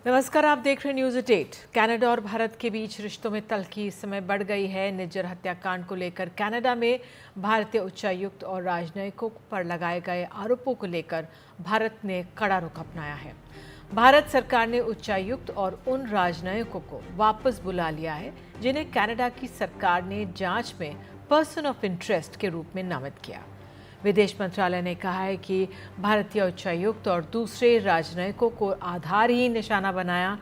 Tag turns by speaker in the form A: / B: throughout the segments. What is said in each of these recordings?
A: नमस्कार, आप देख रहे हैं न्यूज़ 8। कनाडा और भारत के बीच रिश्तों में तल्खी इस समय बढ़ गई है। निज्जर हत्याकांड को लेकर कनाडा में भारतीय उच्चायुक्त और राजनयिकों पर लगाए गए आरोपों को लेकर भारत ने कड़ा रुख अपनाया है। भारत सरकार ने उच्चायुक्त और उन राजनयिकों को वापस बुला लिया है जिन्हें कनाडा की सरकार ने जांच में पर्सन ऑफ इंटरेस्ट के रूप में नामित किया। विदेश मंत्रालय ने कहा है कि भारतीय उच्चायुक्त और दूसरे राजनयिकों को आधारहीन निशाना बनाया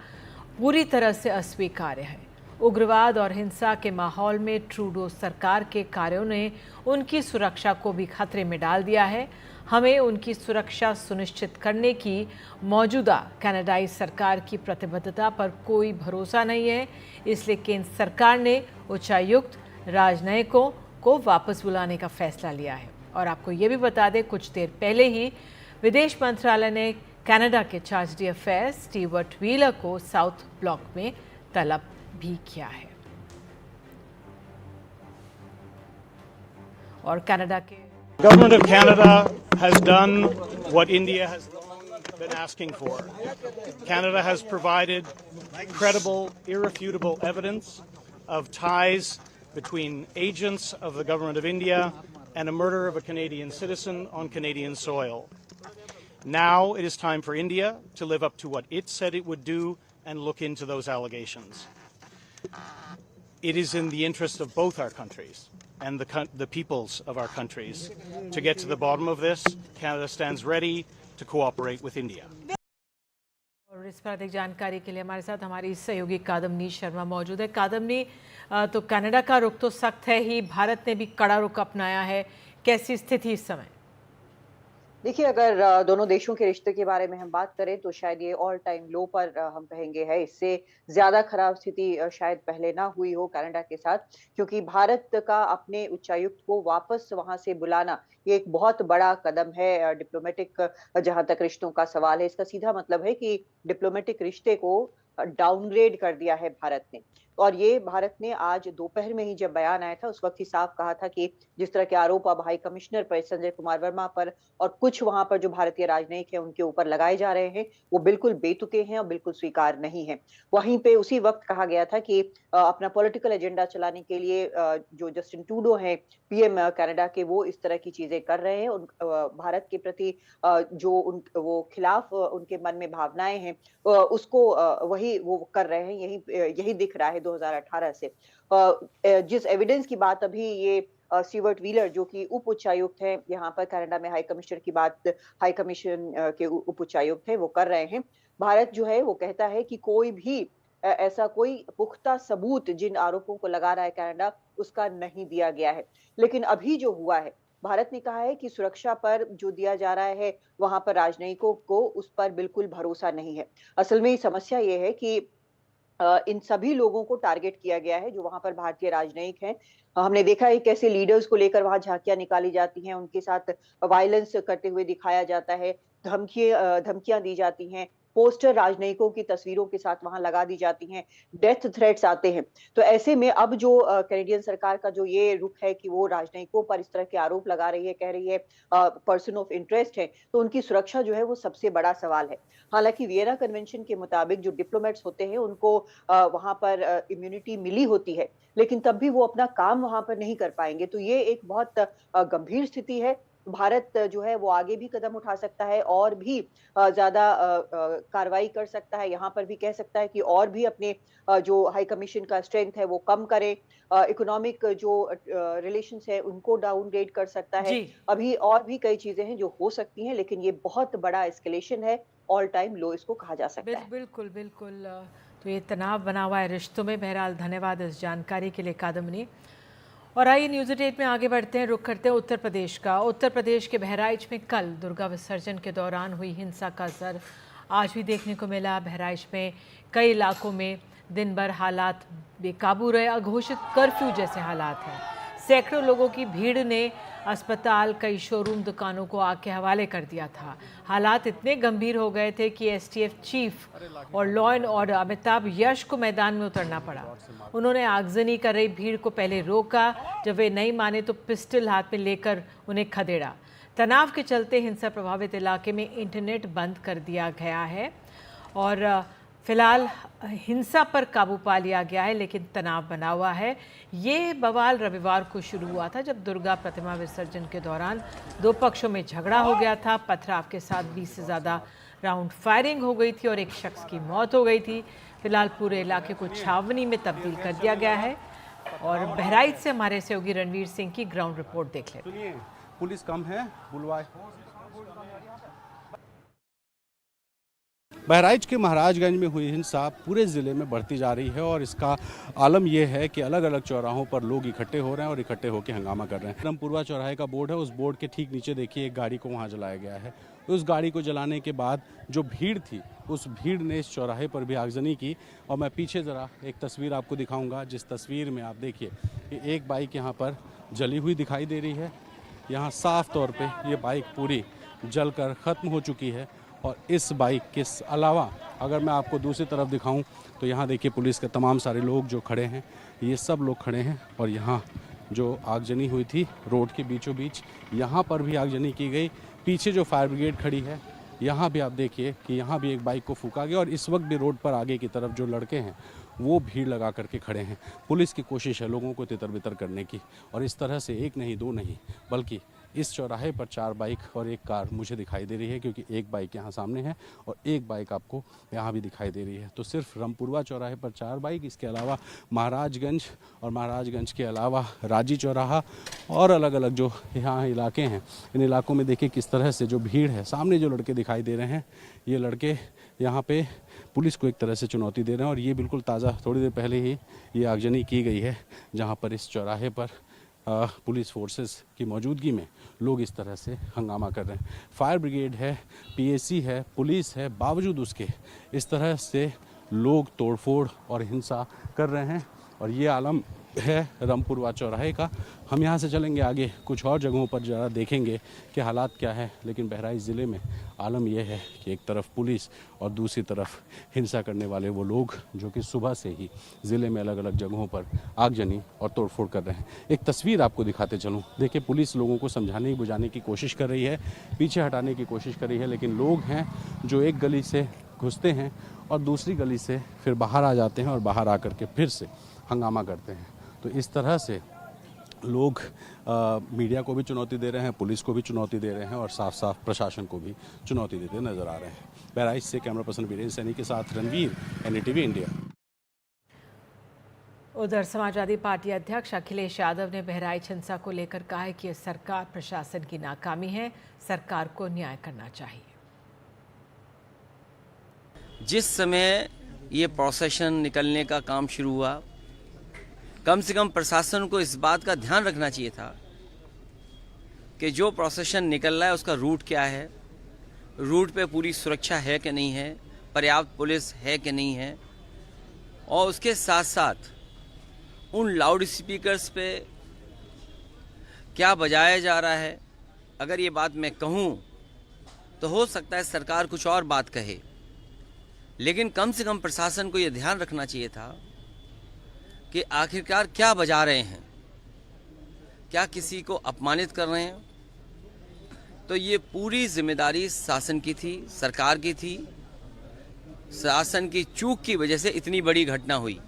A: पूरी तरह से अस्वीकार्य है। उग्रवाद और हिंसा के माहौल में ट्रूडो सरकार के कार्यों ने उनकी सुरक्षा को भी खतरे में डाल दिया है। हमें उनकी सुरक्षा सुनिश्चित करने की मौजूदा कनाडाई सरकार की प्रतिबद्धता पर कोई भरोसा नहीं है, इसलिए केंद्र सरकार ने उच्चायुक्त राजनयिकों को वापस बुलाने का फैसला लिया है। और आपको ये भी बता दें, कुछ देर पहले ही विदेश मंत्रालय ने कनाडा के चार्ज d'affaires स्टीवर्ट व्हीलर को साउथ ब्लॉक में तलब भी किया है। और कनाडा के
B: Government of Canada has done what India has been asking for. Canada has provided credible, irrefutable evidence of ties between agents of the Government of India and a murder of a Canadian citizen on Canadian soil. Now it is time for India to live up to what it said it would do and look into those allegations. It is in the interest of both our countries and the peoples of our countries to get to the bottom of this. Canada stands ready to cooperate with India.
A: और इस पर अधिक जानकारी के लिए हमारे साथ हमारी सहयोगी कादम्नी शर्मा मौजूद है। कादम्नी, तो कनाडा का रुख तो सख्त है ही, भारत ने भी कड़ा रुख अपनाया है, कैसी स्थिति इस समय?
C: देखिए, अगर दोनों देशों के रिश्ते के बारे में हम बात करें तो शायद ये ऑल टाइम लो पर हम कहेंगे है। इससे ज्यादा खराब स्थिति शायद पहले ना हुई हो कनाडा के साथ, क्योंकि भारत का अपने उच्चायुक्त को वापस वहां से बुलाना ये एक बहुत बड़ा कदम है। डिप्लोमेटिक जहां तक रिश्तों का सवाल है, इसका सीधा मतलब है कि डिप्लोमेटिक रिश्ते को डाउनग्रेड कर दिया है भारत ने। और ये भारत ने आज दोपहर में ही जब बयान आया था उस वक्त ही साफ कहा था कि जिस तरह के आरोप अब हाई कमिश्नर पर संजय कुमार वर्मा पर और कुछ वहां पर जो भारतीय राजनयिक है उनके ऊपर लगाए जा रहे हैं वो बिल्कुल बेतुके हैं और बिल्कुल स्वीकार नहीं है। वहीं पे उसी वक्त कहा गया था कि अपना पॉलिटिकल एजेंडा चलाने के लिए जो जस्टिन ट्रूडो है पीएम कनाडा के, वो इस तरह की चीजें कर रहे हैं। भारत के प्रति जो वो खिलाफ उनके मन में भावनाएं हैं उसको वही वो कर रहे हैं। यही दिख रहा है 2018 से। जिस एविडेंस की बात अभी ये स्टीवर्ट व्हीलर जो कि उप उच्चायुक्त है यहाँ पर कनाडा में, हाई कमिश्नर की बात हाई कमीशन के उप उच्चायुक्त है वो कर रहे हैं। भारत जो है वो कहता है कि कोई भी ऐसा कोई पुख्ता सबूत जिन आरोपों को लगा रहा है कनाडा उसका नहीं दिया गया है। लेकिन अभी जो हुआ है, भारत ने कहा है कि सुरक्षा पर जो दिया जा रहा है वहां पर राजनयिकों को उस पर बिल्कुल भरोसा नहीं है। असल में समस्या ये है कि इन सभी लोगों को टारगेट किया गया है जो वहां पर भारतीय राजनयिक हैं। हमने देखा है कैसे लीडर्स को लेकर वहां झांकियां निकाली जाती हैं, उनके साथ वायलेंस करते हुए दिखाया जाता है, धमकियां दी जाती हैं, पोस्टर राजनयिकों की तस्वीरों के साथ वहां लगा दी जाती हैं, डेथ थ्रेट्स आते हैं। तो ऐसे में अब जो कैनेडियन सरकार का जो ये रुख है कि वो राजनयिकों पर इस तरह के आरोप लगा रही है, कह रही है पर्सन ऑफ इंटरेस्ट है, तो उनकी सुरक्षा जो है वो सबसे बड़ा सवाल है। हालांकि वियना कन्वेंशन के मुताबिक जो डिप्लोमेट्स होते हैं उनको वहां पर इम्यूनिटी मिली होती है, लेकिन तब भी वो अपना काम वहां पर नहीं कर पाएंगे। तो ये एक बहुत गंभीर स्थिति है। भारत जो है वो आगे भी कदम उठा सकता है और भी ज्यादा कार्रवाई कर सकता है। यहाँ पर भी कह सकता है कि और भी अपने जो हाई कमीशन का स्ट्रेंथ है वो कम करे, इकोनॉमिक जो रिलेशंस है उनको डाउनग्रेड कर सकता है। अभी और भी कई चीजें हैं जो हो सकती हैं, लेकिन ये बहुत बड़ा एस्केलेशन है, ऑल टाइम लो इसको कहा जा सकता है।
A: बिल्कुल बिल्कुल। तो ये तनाव बना हुआ है रिश्तों में। बहरहाल धन्यवाद इस जानकारी के लिए कादम्नी। और आइए न्यूज़ 8 में आगे बढ़ते हैं, रुख करते हैं उत्तर प्रदेश का। उत्तर प्रदेश के बहराइच में कल दुर्गा विसर्जन के दौरान हुई हिंसा का असर आज भी देखने को मिला। बहराइच में कई इलाकों में दिन भर हालात बेकाबू रहे, अघोषित कर्फ्यू जैसे हालात हैं। सैकड़ों लोगों की भीड़ ने अस्पताल, कई शोरूम, दुकानों को आग के हवाले कर दिया था। हालात इतने गंभीर हो गए थे कि एसटीएफ चीफ और लॉ एंड ऑर्डर अमिताभ यश को मैदान में उतरना पड़ा। उन्होंने आगजनी कर रही भीड़ को पहले रोका, जब वे नहीं माने तो पिस्टल हाथ में लेकर उन्हें खदेड़ा। तनाव के चलते हिंसा प्रभावित इलाके में इंटरनेट बंद कर दिया गया है और फिलहाल हिंसा पर काबू पा लिया गया है, लेकिन तनाव बना हुआ है। ये बवाल रविवार को शुरू हुआ था जब दुर्गा प्रतिमा विसर्जन के दौरान दो पक्षों में झगड़ा हो गया था। पथराव के साथ 20 से ज़्यादा राउंड फायरिंग हो गई थी और एक शख्स की मौत हो गई थी। फिलहाल पूरे इलाके को छावनी में तब्दील कर दिया गया है। और बहराइच से हमारे सहयोगी रणवीर सिंह की ग्राउंड रिपोर्ट देख लेते हैं।
D: पुलिस कम है, बुलवाए। बहराइच के महाराजगंज में हुई हिंसा पूरे ज़िले में बढ़ती जा रही है और इसका आलम यह है कि अलग अलग चौराहों पर लोग इकट्ठे हो रहे हैं और इकट्ठे होकर हंगामा कर रहे हैं। रामपुरवा चौराहे का बोर्ड है, उस बोर्ड के ठीक नीचे देखिए एक गाड़ी को वहां जलाया गया है। उस गाड़ी को जलाने के बाद जो भीड़ थी, उस भीड़ ने इस चौराहे पर भी आगजनी की। और मैं पीछे ज़रा एक तस्वीर आपको दिखाऊँगा, जिस तस्वीर में आप देखिए कि एक बाइक यहाँ पर जली हुई दिखाई दे रही है। यहाँ साफ तौर पर ये बाइक पूरी जलकर ख़त्म हो चुकी है। और इस बाइक के अलावा अगर मैं आपको दूसरी तरफ दिखाऊं तो यहाँ देखिए पुलिस के तमाम सारे लोग जो खड़े हैं, ये सब लोग खड़े हैं। और यहाँ जो आगजनी हुई थी रोड के बीचों बीच, यहाँ पर भी आगजनी की गई। पीछे जो फायर ब्रिगेड खड़ी है, यहाँ भी आप देखिए कि यहाँ भी एक बाइक को फूंका गया। और इस वक्त भी रोड पर आगे की तरफ जो लड़के हैं वो भीड़ लगा करके खड़े हैं। पुलिस की कोशिश है लोगों को तितर बितर करने की। और इस तरह से एक नहीं, दो नहीं, बल्कि इस चौराहे पर 4 बाइक और एक कार मुझे दिखाई दे रही है, क्योंकि एक बाइक यहाँ सामने है और एक बाइक आपको यहाँ भी दिखाई दे रही है। तो सिर्फ रामपुरवा चौराहे पर 4 बाइक, इसके अलावा महाराजगंज और महाराजगंज के अलावा राजी चौराहा और अलग अलग जो यहाँ इलाके हैं, इन इलाकों में देखिए किस तरह से जो भीड़ है। सामने जो लड़के दिखाई दे रहे हैं, ये लड़के यहाँ पे पुलिस को एक तरह से चुनौती दे रहे हैं। और ये बिल्कुल ताज़ा थोड़ी देर पहले ही ये आगजनी की गई है, जहाँ पर इस चौराहे पर पुलिस फोर्सेस की मौजूदगी में लोग इस तरह से हंगामा कर रहे हैं। फायर ब्रिगेड है, पीएसी है, पुलिस है, बावजूद उसके इस तरह से लोग तोड़फोड़ और हिंसा कर रहे हैं। और ये आलम है रामपुरवा चौराहे का। हम यहाँ से चलेंगे आगे, कुछ और जगहों पर ज़रा देखेंगे कि हालात क्या है। लेकिन बहराइच ज़िले में आलम यह है कि एक तरफ पुलिस और दूसरी तरफ हिंसा करने वाले वो लोग जो कि सुबह से ही ज़िले में अलग अलग जगहों पर आगजनी और तोड़फोड़ कर रहे हैं। एक तस्वीर आपको दिखाते चलूँ, देखिए पुलिस लोगों को समझाने बुझाने की कोशिश कर रही है, पीछे हटाने की कोशिश कर रही है। लेकिन लोग हैं जो एक गली से घुसते हैं और दूसरी गली से फिर बाहर आ जाते हैं और बाहर आकर के फिर से हंगामा करते हैं। तो इस तरह से लोग मीडिया को भी चुनौती दे रहे हैं, पुलिस को भी चुनौती दे रहे हैं और साफ साफ प्रशासन को भी चुनौती देते नजर आ रहे हैं। बहराइच से कैमरा पर्सन वीरेंद्र सैनी के साथ रणवीर, NDTV इंडिया।
A: उधर समाजवादी पार्टी अध्यक्ष अखिलेश यादव ने बहराइच हिंसा को लेकर कहा है कि यह सरकार प्रशासन की नाकामी है, सरकार को न्याय करना चाहिए।
E: जिस समय ये प्रोसेशन निकलने का काम शुरू हुआ, कम से कम प्रशासन को इस बात का ध्यान रखना चाहिए था कि जो प्रोसेशन निकल रहा है उसका रूट क्या है, रूट पे पूरी सुरक्षा है कि नहीं है, पर्याप्त पुलिस है कि नहीं है, और उसके साथ साथ उन लाउड स्पीकर्स पे क्या बजाया जा रहा है। अगर ये बात मैं कहूँ तो हो सकता है सरकार कुछ और बात कहे, लेकिन कम से कम प्रशासन को ये ध्यान रखना चाहिए था कि आखिरकार क्या बजा रहे हैं, क्या किसी को अपमानित कर रहे हैं। तो ये पूरी जिम्मेदारी शासन की थी, सरकार की थी। शासन की चूक की वजह से इतनी बड़ी घटना हुई।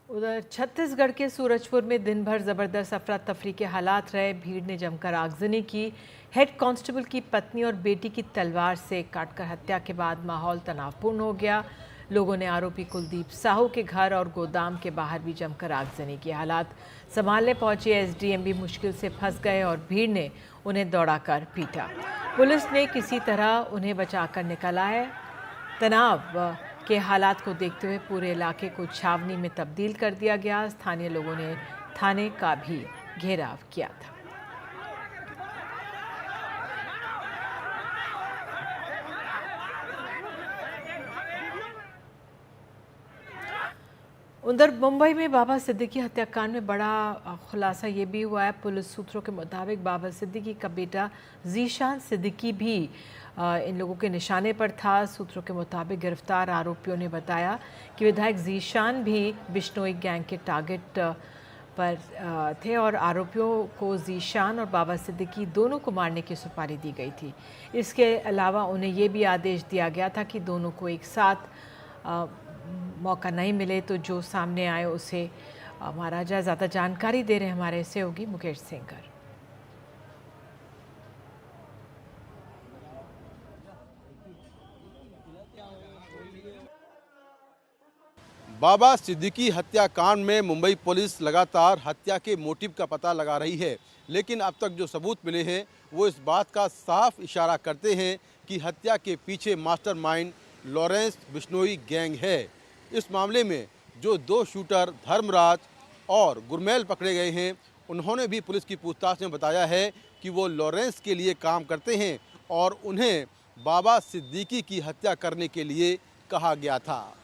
A: उधर छत्तीसगढ़ के सूरजपुर में दिन भर जबरदस्त अफरा तफरी के हालात रहे। भीड़ ने जमकर आगजनी की। हेड कांस्टेबल की पत्नी और बेटी की तलवार से काटकर हत्या के बाद माहौल तनावपूर्ण हो गया। लोगों ने आरोपी कुलदीप साहू के घर और गोदाम के बाहर भी जमकर आगजनी की। हालात संभालने पहुंचे SDM भी मुश्किल से फंस गए और भीड़ ने उन्हें दौड़ाकर पीटा। पुलिस ने किसी तरह उन्हें बचाकर निकाला है। तनाव के हालात को देखते हुए पूरे इलाके को छावनी में तब्दील कर दिया गया। स्थानीय लोगों ने थाने का भी घेराव किया था। उधर मुंबई में बाबा सिद्दीकी हत्याकांड में बड़ा खुलासा ये भी हुआ है। पुलिस सूत्रों के मुताबिक बाबा सिद्दीकी का बेटा जीशान सिद्दीकी भी इन लोगों के निशाने पर था। सूत्रों के मुताबिक गिरफ्तार आरोपियों ने बताया कि विधायक जीशान भी बिश्नोई गैंग के टारगेट पर थे और आरोपियों को जीशान और बाबा सिद्दीकी दोनों को मारने की सुपारी दी गई थी। इसके अलावा उन्हें ये भी आदेश दिया गया था कि दोनों को एक साथ मौका नहीं मिले तो जो सामने आए उसे मारा जाए। ज़्यादा जानकारी दे रहे हैं हमारे सहयोगी मुकेश सिंगर।
F: बाबा सिद्दीकी हत्याकांड में मुंबई पुलिस लगातार हत्या के मोटिव का पता लगा रही है, लेकिन अब तक जो सबूत मिले हैं वो इस बात का साफ इशारा करते हैं कि हत्या के पीछे मास्टरमाइंड लॉरेंस बिश्नोई गैंग है। इस मामले में जो 2 शूटर धर्मराज और गुरमेल पकड़े गए हैं, उन्होंने भी पुलिस की पूछताछ में बताया है कि वो लॉरेंस के लिए काम करते हैं और उन्हें बाबा सिद्दीकी की हत्या करने के लिए कहा गया था।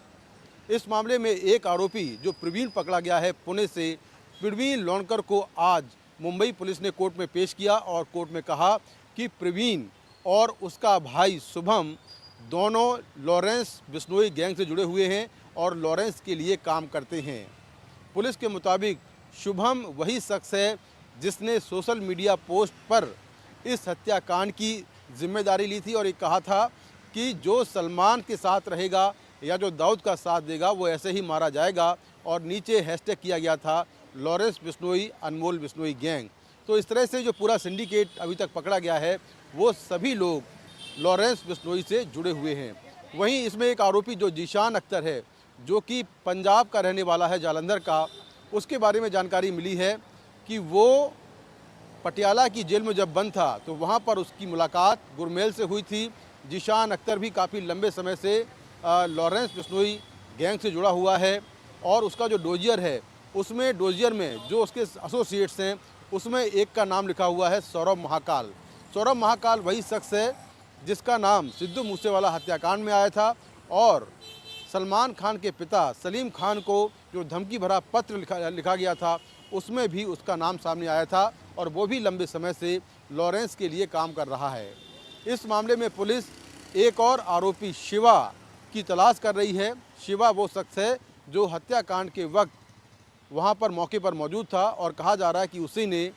F: इस मामले में एक आरोपी जो प्रवीण पकड़ा गया है पुणे से, प्रवीण लोणकर को आज मुंबई पुलिस ने कोर्ट में पेश किया और कोर्ट में कहा कि प्रवीण और उसका भाई शुभम दोनों लॉरेंस बिश्नोई गैंग से जुड़े हुए हैं और लॉरेंस के लिए काम करते हैं। पुलिस के मुताबिक शुभम वही शख्स है जिसने सोशल मीडिया पोस्ट पर इस हत्याकांड की जिम्मेदारी ली थी और ये कहा था कि जो सलमान के साथ रहेगा या जो दाऊद का साथ देगा वो ऐसे ही मारा जाएगा, और नीचे हैशटैग किया गया था लॉरेंस बिश्नोई अनमोल बिश्नोई गैंग। तो इस तरह से जो पूरा सिंडिकेट अभी तक पकड़ा गया है वो सभी लोग लॉरेंस बिश्नोई से जुड़े हुए हैं। वहीं इसमें एक आरोपी जो जीशान अख्तर है, जो कि पंजाब का रहने वाला है, जालंधर का, उसके बारे में जानकारी मिली है कि वो पटियाला की जेल में जब बंद था तो वहाँ पर उसकी मुलाकात गुरमेल से हुई थी। जीशान अख्तर भी काफ़ी लंबे समय से लॉरेंस बिश्नोई गैंग से जुड़ा हुआ है और उसका जो डोजियर है उसमें डोजियर में जो उसके एसोसिएट्स हैं उसमें एक का नाम लिखा हुआ है सौरभ महाकाल। सौरभ महाकाल वही शख्स है जिसका नाम सिद्धू मूसेवाला हत्याकांड में आया था और सलमान खान के पिता सलीम खान को जो धमकी भरा पत्र लिखा गया था उसमें भी उसका नाम सामने आया था और वो भी लंबे समय से लॉरेंस के लिए काम कर रहा है। इस मामले में पुलिस एक और आरोपी शिवा की तलाश कर रही है। शिवा वो शख्स है जो हत्याकांड के वक्त वहाँ पर मौके पर मौजूद था और कहा जा रहा है कि उसी ने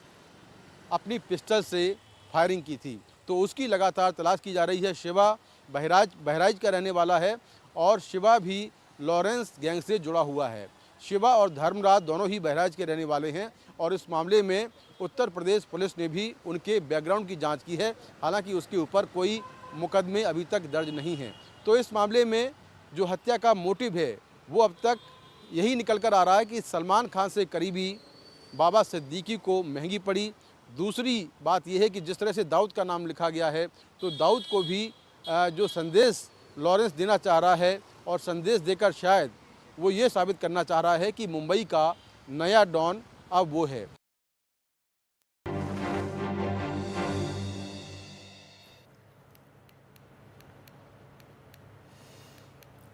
F: अपनी पिस्टल से फायरिंग की थी, तो उसकी लगातार तलाश की जा रही है। शिवा बहराइच का रहने वाला है और शिवा भी लॉरेंस गैंग से जुड़ा हुआ है। शिवा और धर्मराज दोनों ही बहराइच के रहने वाले हैं और इस मामले में उत्तर प्रदेश पुलिस ने भी उनके बैकग्राउंड की जांच की है, हालांकि उसके ऊपर कोई मुकदमे अभी तक दर्ज नहीं हैं। तो इस मामले में जो हत्या का मोटिव है वो अब तक यही निकल कर आ रहा है कि सलमान खान से करीबी बाबा सिद्दीकी को महंगी पड़ी। दूसरी बात यह है कि जिस तरह से दाऊद का नाम लिखा गया है तो दाऊद को भी जो संदेश लॉरेंस देना चाह रहा है और संदेश देकर शायद वो ये साबित करना चाह रहा है कि मुंबई का नया डॉन अब वो है।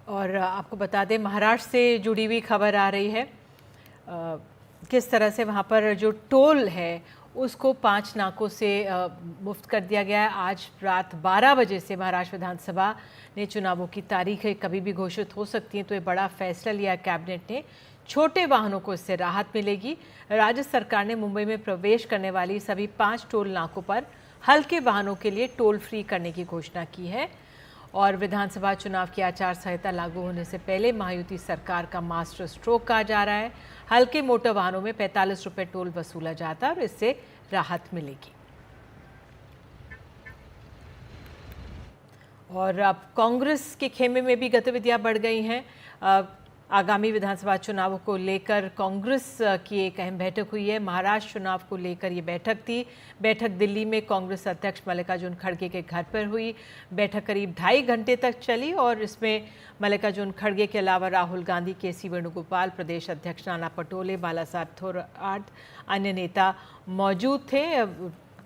A: और आपको बता दें महाराष्ट्र से जुड़ी हुई खबर आ रही है किस तरह से वहाँ पर जो टोल है उसको 5 नाकों से मुफ्त कर दिया गया है। आज रात 12 बजे से महाराष्ट्र विधानसभा ने चुनावों की तारीखें कभी भी घोषित हो सकती हैं, तो ये बड़ा फैसला लिया कैबिनेट ने। छोटे वाहनों को इससे राहत मिलेगी। राज्य सरकार ने मुंबई में प्रवेश करने वाली सभी 5 टोल नाकों पर हल्के वाहनों के लिए टोल फ्री करने की घोषणा की है और विधानसभा चुनाव की आचार संहिता लागू होने से पहले महायुति सरकार का मास्टर स्ट्रोक कहा जा रहा है। हल्के मोटर वाहनों में 45 रुपये टोल वसूला जाता है और इससे राहत मिलेगी। और अब कांग्रेस के खेमे में भी गतिविधियां बढ़ गई हैं। आगामी विधानसभा चुनावों को लेकर कांग्रेस की एक अहम बैठक हुई है। महाराष्ट्र चुनाव को लेकर ये बैठक थी। बैठक दिल्ली में कांग्रेस अध्यक्ष मल्लिकार्जुन खड़गे के घर पर हुई। बैठक करीब 2.5 घंटे तक चली और इसमें मल्लिकार्जुन खड़गे के अलावा राहुल गांधी, के.सी. वेणुगोपाल, प्रदेश अध्यक्ष नाना पटोले, बालासाहेब थोराट, अन्य नेता मौजूद थे।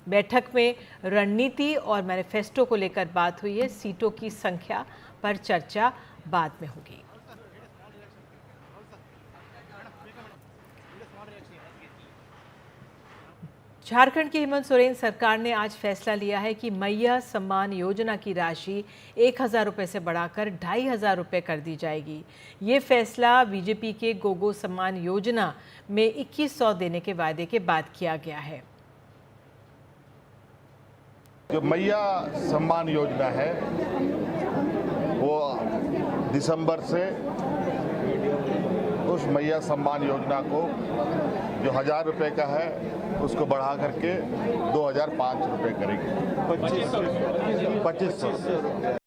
A: बैठक में रणनीति और मैनिफेस्टो को लेकर बात हुई है। सीटों की संख्या पर चर्चा बाद में होगी। झारखंड की हेमंत सोरेन सरकार ने आज फैसला लिया है कि मैया सम्मान योजना की राशि 1,000 रुपये से बढ़ाकर 2,500 रुपये कर दी जाएगी। ये फैसला बीजेपी के गोगो सम्मान योजना में 2100 देने के वादे के बाद किया गया है।
G: जो मैया सम्मान योजना है वो दिसंबर से उस मैया सम्मान योजना को जो 1,000 रुपये का है उसको बढ़ा करके 2,005 रुपये करेंगे। 2500।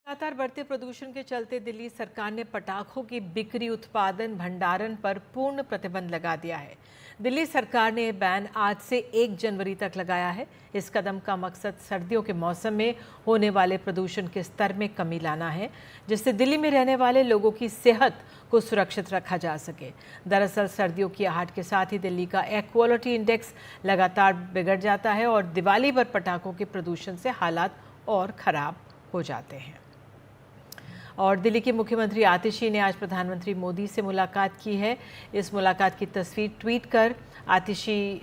A: लगातार बढ़ते प्रदूषण के चलते दिल्ली सरकार ने पटाखों की बिक्री, उत्पादन, भंडारण पर पूर्ण प्रतिबंध लगा दिया है। दिल्ली सरकार ने बैन आज से 1 जनवरी तक लगाया है। इस कदम का मकसद सर्दियों के मौसम में होने वाले प्रदूषण के स्तर में कमी लाना है, जिससे दिल्ली में रहने वाले लोगों की सेहत को सुरक्षित रखा जा सके। दरअसल सर्दियों की आहट के साथ ही दिल्ली का एयर क्वालिटी इंडेक्स लगातार बिगड़ जाता है और दिवाली पर पटाखों के प्रदूषण से हालात और खराब हो जाते हैं। और दिल्ली के मुख्यमंत्री आतिशी ने आज प्रधानमंत्री मोदी से मुलाकात की है। इस मुलाकात की तस्वीर ट्वीट कर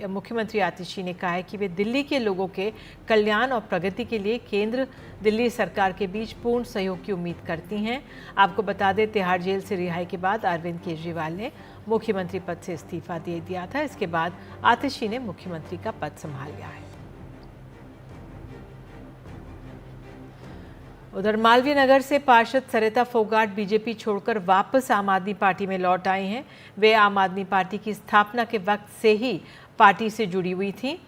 A: मुख्यमंत्री आतिशी ने कहा है कि वे दिल्ली के लोगों के कल्याण और प्रगति के लिए केंद्र दिल्ली सरकार के बीच पूर्ण सहयोग की उम्मीद करती हैं। आपको बता दें, तिहाड़ जेल से रिहाई के बाद अरविंद केजरीवाल ने मुख्यमंत्री पद से इस्तीफा दे दिया था। इसके बाद आतिशी ने मुख्यमंत्री का पद संभाल लिया है। उधर मालवीय नगर से पार्षद सरिता फोगाट बीजेपी छोड़कर वापस आम आदमी पार्टी में लौट आए हैं। वे आम आदमी पार्टी की स्थापना के वक्त से ही पार्टी से जुड़ी हुई थी।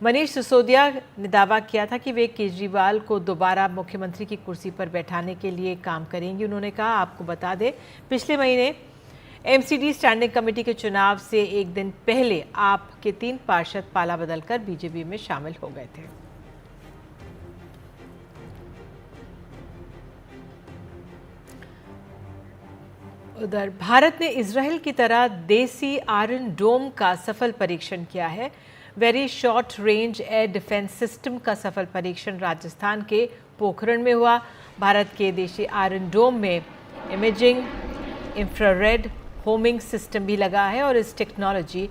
A: मनीष सिसोदिया ने दावा किया था कि वे केजरीवाल को दोबारा मुख्यमंत्री की कुर्सी पर बैठाने के लिए काम करेंगी। उन्होंने कहा, आपको बता दें, पिछले महीने एमसीडी स्टैंडिंग कमेटी के चुनाव से एक दिन पहले आप के 3 पार्षद पाला बदलकर बीजेपी में शामिल हो गए थे। उधर भारत ने इजराइल की तरह देसी आयरन डोम का सफल परीक्षण किया है। Very short range air defence system का सफल परीक्षण राजस्थान के पोखरण में हुआ। भारत के देशी आयरन डोम में इमेजिंग, इंफ्रारेड होमिंग सिस्टम भी लगा है और इस टेक्नोलॉजी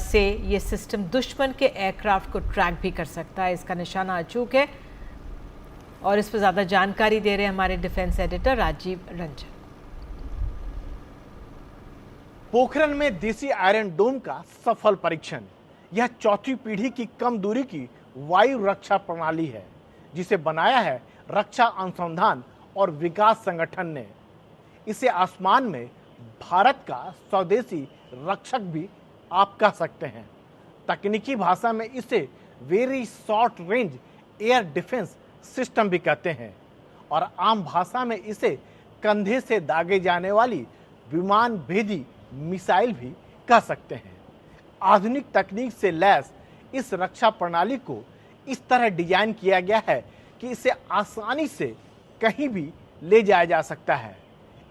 A: से ये सिस्टम दुश्मन के एयरक्राफ्ट को ट्रैक भी कर सकता है। इसका निशाना अचूक है और इस पर ज़्यादा जानकारी दे रहे हैं हमारे डिफेंस एडिटर राजीव रंजन।
H: पोखरण में देसी आयरन डोम का सफल परीक्षण। यह 4थी पीढ़ी की कम दूरी की वायु रक्षा प्रणाली है, जिसे बनाया है रक्षा अनुसंधान और विकास संगठन ने। इसे आसमान में भारत का स्वदेशी रक्षक भी आप कह सकते हैं। तकनीकी भाषा में इसे very short range air defence system भी कहते हैं और आम भाषा में इसे कंधे से दागे जाने वाली विमान भेदी मिसाइल भी कह सकते हैं। आधुनिक तकनीक से लैस इस रक्षा प्रणाली को इस तरह डिजाइन किया गया है कि इसे आसानी से कहीं भी ले जाया जा सकता है।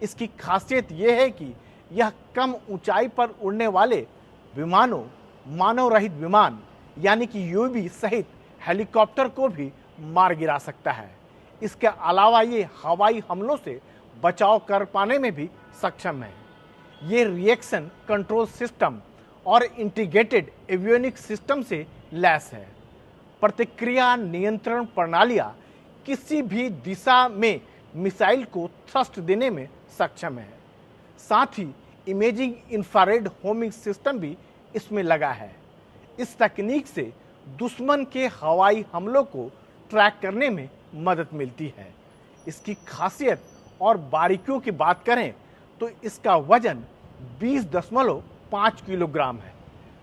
H: इसकी खासियत यह है कि यह कम ऊंचाई पर उड़ने वाले विमानों, मानव रहित विमान यानी कि यूएवी सहित हेलीकॉप्टर को भी मार गिरा सकता है। इसके अलावा ये हवाई हमलों से बचाव कर पाने में भी सक्षम है। ये रिएक्शन कंट्रोल सिस्टम और इंटीग्रेटेड एवियोनिक्स सिस्टम से लैस है। प्रतिक्रिया नियंत्रण प्रणालियां किसी भी दिशा में मिसाइल को थ्रस्ट देने में सक्षम है। साथ ही इमेजिंग इंफ्रारेड होमिंग सिस्टम भी इसमें लगा है। इस तकनीक से दुश्मन के हवाई हमलों को ट्रैक करने में मदद मिलती है। इसकी खासियत और बारीकियों की बात करें तो इसका वजन 20.5 किलोग्राम है,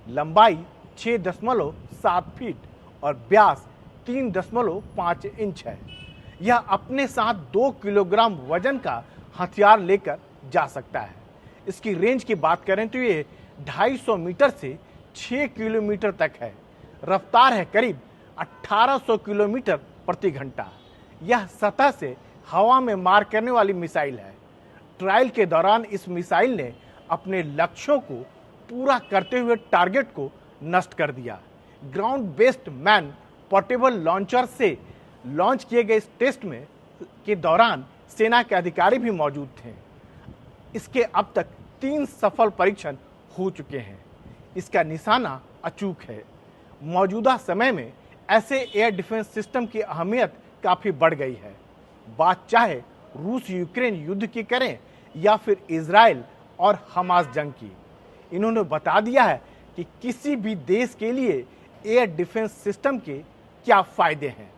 H: लंबाई 6.7 फीट और व्यास 3.5 इंच है। यह अपने साथ 2 किलोग्राम वजन का हथियार लेकर जा सकता है। इसकी रेंज की बात करें तो ये 250 मीटर से 6 किलोमीटर तक है। रफ्तार है करीब 1800 किलोमीटर प्रति घंटा। यह सतह से हवा में मार करने वाली मिसाइल है। ट्रायल के दौरान इस मिसाइल ने अपने लक्ष्यों को पूरा करते हुए टारगेट को नष्ट कर दिया। Ground based man portable launcher से लॉन्च किए गए इस टेस्ट में के दौरान सेना के अधिकारी भी मौजूद थे। इसके अब तक 3 सफल परीक्षण हो चुके हैं। इसका निशाना अचूक है। मौजूदा समय में ऐसे एयर डिफेंस सिस्टम की अहमियत काफी बढ़ गई है। बात चाहे रूस यूक्रेन युद्ध की करें या फिर इजराइल और हमास जंग की, इन्होंने बता दिया है कि किसी भी देश के लिए एयर डिफेंस सिस्टम के क्या फायदे हैं।